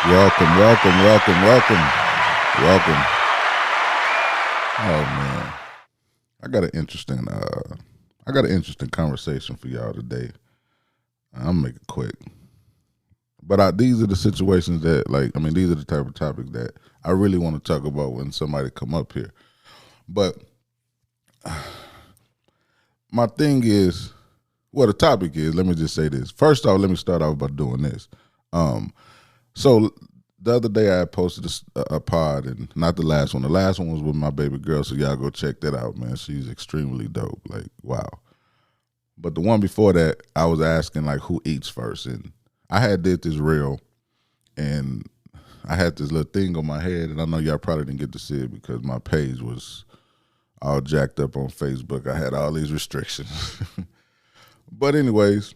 Welcome, welcome, welcome, welcome, welcome. Oh man, I got an interesting, I got an interesting conversation for y'all today. I'm gonna make it quick, but these are the situations that, like, I mean, these are the type of topics that I really want to talk about when somebody come up here. But my thing is, well, the topic is. Let me just say this. First off, let me start off by doing this. Um, So the other day I posted a pod, and not the last one. The last one was with my baby girl, so y'all go check that out, man. She's extremely dope. Like, wow. But the one before that, I was asking like who eats first, and I had did this reel, and I had this little thing on my head, and I know y'all probably didn't get to see it because my page was all jacked up on Facebook. I had all these restrictions. But anyways,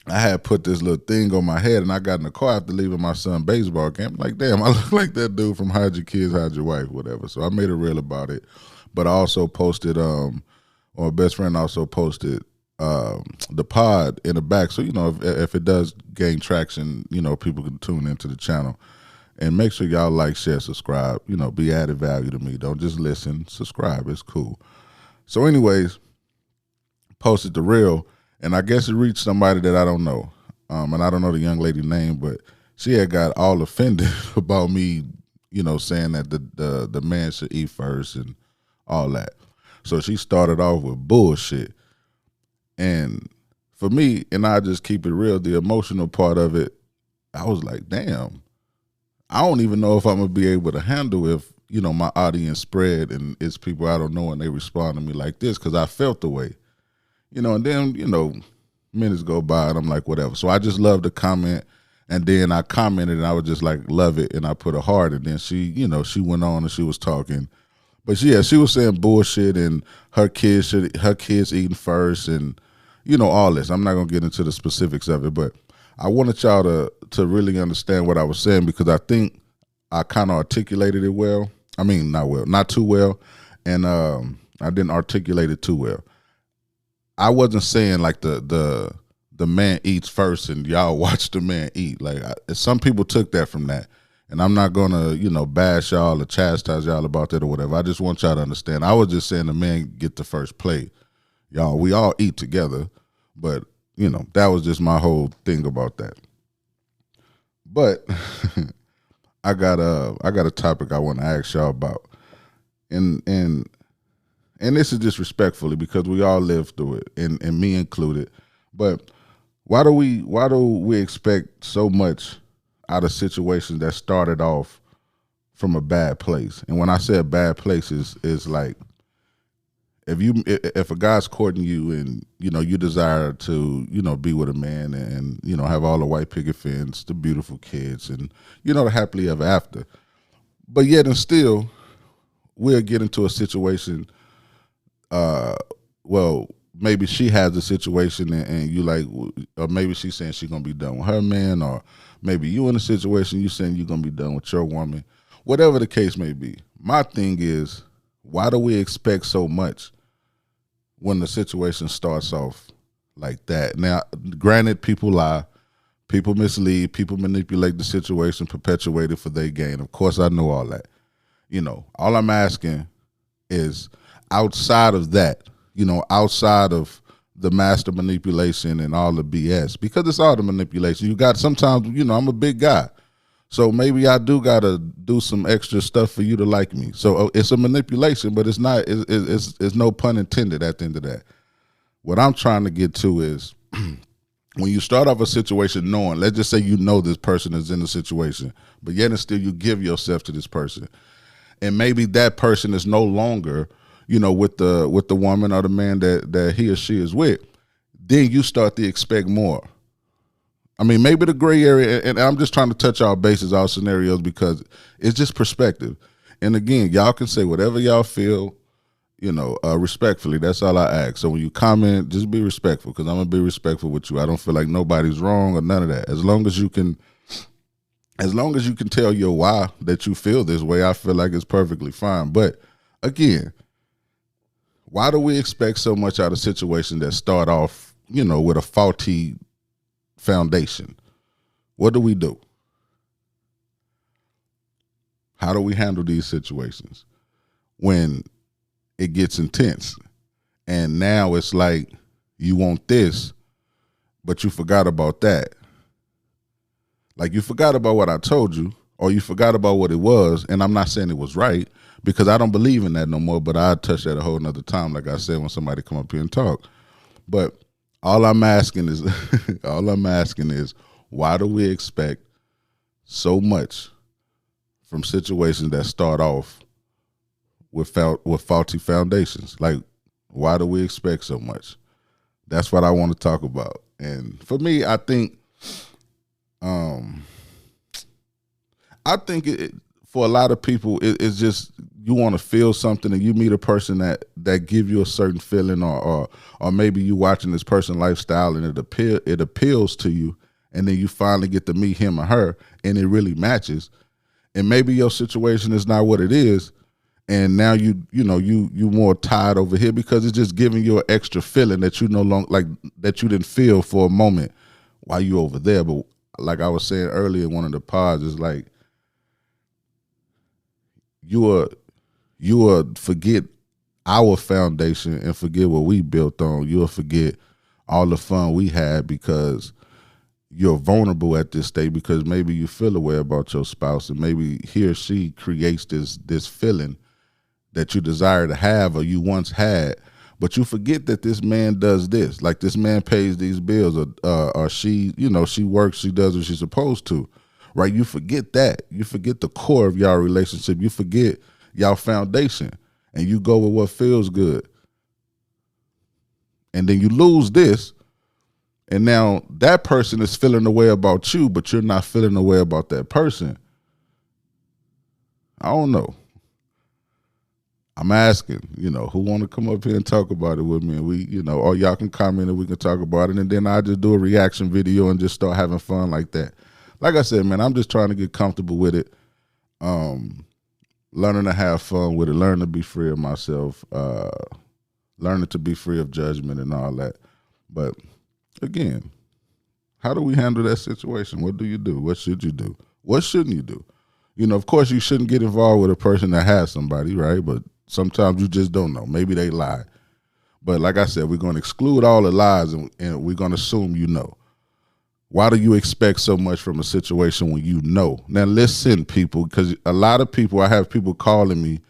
I had put this little thing on my head, and I got in the car after leaving my son baseball camp. Like, damn, I look like that dude from Hide Your Kids, Hide Your Wife, whatever. So I made a reel about it. But I also posted, or my best friend also posted the pod in the back. So, if it does gain traction, people can tune into the channel. And make sure y'all like, share, subscribe. Be added value to me. Don't just listen, subscribe. It's cool. So anyways, posted the reel. And I guess it reached somebody that I don't know. And I don't know the young lady's name, but she had got all offended about me, saying that the man should eat first and all that. So she started off with bullshit. And for me, and I just keep it real, the emotional part of it, I was like, damn, I don't even know if I'm going to be able to handle if, my audience spread and it's people I don't know and they respond to me like this, because I felt the way. And then, minutes go by and I'm like, whatever. So I just love the comment. And then I commented and I was just like, love it. And I put a heart. And then she went on and she was talking. But yeah, she was saying bullshit and her kids eating first and, all this. I'm not going to get into the specifics of it, but I wanted y'all to really understand what I was saying, because I think I kind of articulated it well. I mean, not too well. And I didn't articulate it too well. I wasn't saying like the man eats first and y'all watch the man eat. Like, some people took that from that, and I'm not gonna bash y'all or chastise y'all about that or whatever. I just want y'all to understand. I was just saying the man get the first plate. Y'all, we all eat together, but that was just my whole thing about that. But I got a topic I want to ask y'all about, and this is just respectfully because we all live through it, and me included. But why do we expect so much out of situations that started off from a bad place? And when I say a bad place, is like if a guy's courting you and you desire to be with a man and have all the white picket fence, the beautiful kids, and the happily ever after, but yet and still we'll get into a situation. Well, maybe she has a situation and you like, or maybe she's saying she's gonna be done with her man, or maybe you in a situation you saying you're gonna be done with your woman. Whatever the case may be, my thing is, why do we expect so much when the situation starts off like that? Now, granted, people lie, people mislead, people manipulate the situation, perpetuate it for their gain. Of course, I know all that. All I'm asking is, outside of that, outside of the master manipulation and all the BS, because it's all the manipulation. You got sometimes, I'm a big guy, so maybe I do got to do some extra stuff for you to like me. So it's a manipulation, but it's not. It's no pun intended at the end of that. What I'm trying to get to is when you start off a situation knowing, let's just say this person is in a situation, but yet and still you give yourself to this person, and maybe that person is no longer with the woman or the man that he or she is with, then you start to expect more. I mean, maybe the gray area, and I'm just trying to touch our bases, our scenarios, because it's just perspective. And again, y'all can say whatever y'all feel, respectfully. That's all I ask. So when you comment, just be respectful, because I'm gonna be respectful with you. I don't feel like nobody's wrong or none of that. As long as you can tell your why that you feel this way, I feel like it's perfectly fine. But again, why do we expect so much out of situations that start off, with a faulty foundation? What do we do? How do we handle these situations when it gets intense? And now it's like you want this, but you forgot about that. Like you forgot about what I told you, or you forgot about what it was. And I'm not saying it was right because I don't believe in that no more, but I'll touch that a whole nother time, like I said, when somebody come up here and talk. But all I'm asking is, why do we expect so much from situations that start off with faulty foundations? Like, why do we expect so much? That's what I want to talk about. And for me, I think, for a lot of people, it's just you want to feel something, and you meet a person that give you a certain feeling, or maybe you watching this person lifestyle and it appeals to you, and then you finally get to meet him or her, and it really matches. And maybe your situation is not what it is, and now you more tired over here because it's just giving you an extra feeling that you no longer like, that you didn't feel for a moment while you over there. But like I was saying earlier in one of the pods, it's like you will forget our foundation and forget what we built on. You'll forget all the fun we had because you're vulnerable at this state, because maybe you feel a way about your spouse, and maybe he or she creates this feeling that you desire to have or you once had, but you forget that this man does this. Like, this man pays these bills, or she, she works, she does what she's supposed to, right? You forget that. You forget the core of y'all relationship. You forget y'all foundation, and you go with what feels good. And then you lose this, and now that person is feeling the way about you, but you're not feeling the way about that person. I don't know. I'm asking, who want to come up here and talk about it with me, and we, or y'all can comment and we can talk about it, and then I just do a reaction video and just start having fun like that. Like I said, man, I'm just trying to get comfortable with it, learning to have fun with it, learning to be free of myself, learning to be free of judgment and all that. But again, how do we handle that situation? What do you do? What should you do? What shouldn't you do? Of course, you shouldn't get involved with a person that has somebody, right? But sometimes you just don't know. Maybe they lie. But like I said, we're going to exclude all the lies, and we're going to assume you know. Why do you expect so much from a situation when you know? Now, listen, people, because a lot of people, I have people calling me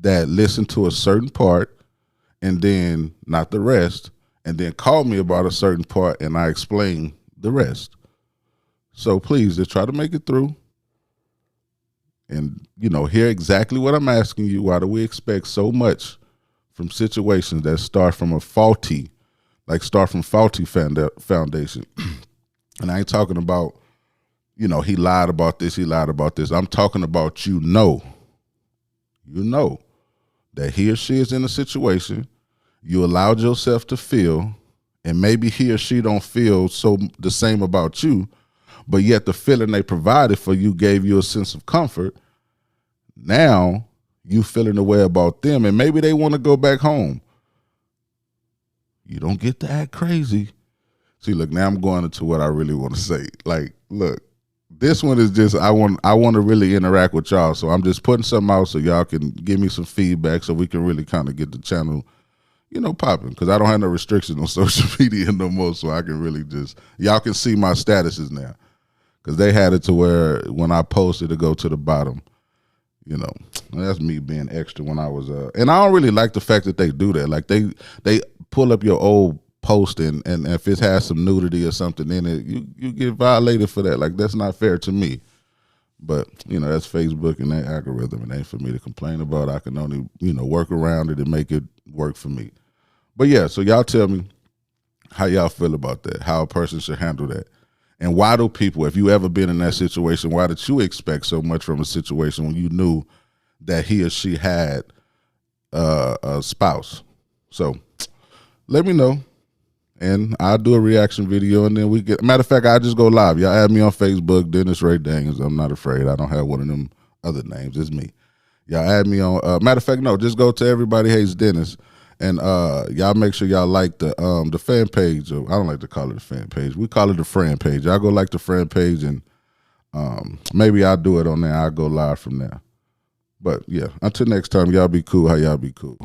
that listen to a certain part and then not the rest, and then call me about a certain part and I explain the rest. So please, just try to make it through. And, hear exactly what I'm asking you. Why do we expect so much from situations that start from faulty foundation? And I ain't talking about, he lied about this, he lied about this. I'm talking about, that he or she is in a situation you allowed yourself to feel, and maybe he or she don't feel the same about you, but yet the feeling they provided for you gave you a sense of comfort. Now you feeling the way about them, and maybe they want to go back home. You don't get to act crazy. See, look, now I'm going into what I really want to say. Like, look, this one is just, I want to really interact with y'all, so I'm just putting something out so y'all can give me some feedback so we can really kind of get the channel, popping, because I don't have no restrictions on social media no more, so I can really just, y'all can see my statuses now, because they had it to where when I posted to go to the bottom. That's me being extra when I was and I don't really like the fact that they do that. Like, they pull up your old post, and if it has some nudity or something in it, you get violated for that. Like, that's not fair to me. But that's Facebook and that algorithm. It ain't for me to complain about. I can only work around it and make it work for me. But yeah, so y'all tell me how y'all feel about that, how a person should handle that. And why do people, if you ever been in that situation, why did you expect so much from a situation when you knew that he or she had a spouse? So let me know, and I'll do a reaction video, and then we get, matter of fact, I'll just go live. Y'all add me on Facebook, Dennis Ray Daniels. I'm not afraid. I don't have one of them other names. It's me. Y'all add me on, matter of fact, no, just go to Everybody Hates Dennis. And y'all make sure y'all like the fan page. I don't like to call it a fan page. We call it the friend page. Y'all go like the friend page, and maybe I'll do it on there. I'll go live from there. But yeah, until next time, y'all be cool. How y'all be cool.